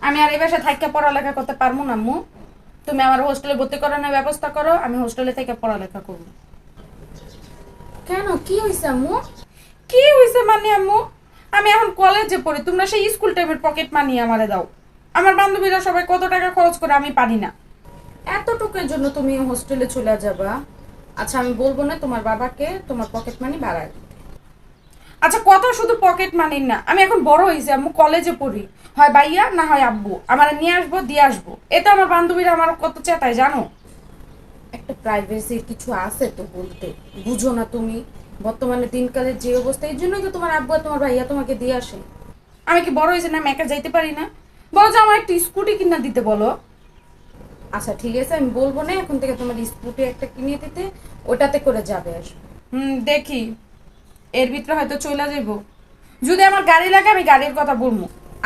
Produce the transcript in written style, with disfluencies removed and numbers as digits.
আমি আর এই বাসায় থাইকা পড়ালেখা করতে পারবো না আম্মু। তুমি আমার হোস্টেলে ভর্তি করানোর ব্যবস্থা করো, আমি হোস্টেলে থেকে পড়ালেখা করব। কেন, কি হয়েছে আম্মু? কি হয়েছে মানে আম্মু, আমি এখন কলেজে পড়ি, তোমরা সেই স্কুল টাইমের পকেট মানি আমারে দাও। আমার বান্ধবীরা সবাই কত টাকা খরচ করে, আমি পারি না। এতটুকুর জন্য তুমি হোস্টেলে চলে যাবা? আচ্ছা আমি বলবো না তোমার বাবাকে তোমার পকেট মানি বাড়ায়। আচ্ছা কথা শুধু পকেট মানি না, আমি এখন বড় হয়েছি আম্মু, কলেজে পড়ি, হয় ভাইয়া না হয় আব্বু আমার নিয়ে আসবো দিয়ে আসবো, এটা আমার বান্ধবীরা আমার কত চেতায় জানো। একটা প্রাইভেসি কিছু আছে তো বলতে, বুঝো না তুমি? বর্তমানে দিনকালের যে অবস্থা, এই জন্যই তো তোমার আব্বু আর তোমার ভাইয়া তোমাকে দিয়ে আসে। আমি কি বড় হয়েছে না, আমি একা যাইতে পারি না? বলো যে আমার একটা স্কুটি কিনা দিতে বলো। আচ্ছা ঠিক আছে, আমি বলবো না এখন থেকে তোমার স্কুটি একটা কিনে দিতে, ওটাতে করে যাবে আসবে। দেখি এর ভিতরে হয়তো চলে যাবো, যদি আমার গাড়ি লাগে আমি গাড়ির কথা বলবো।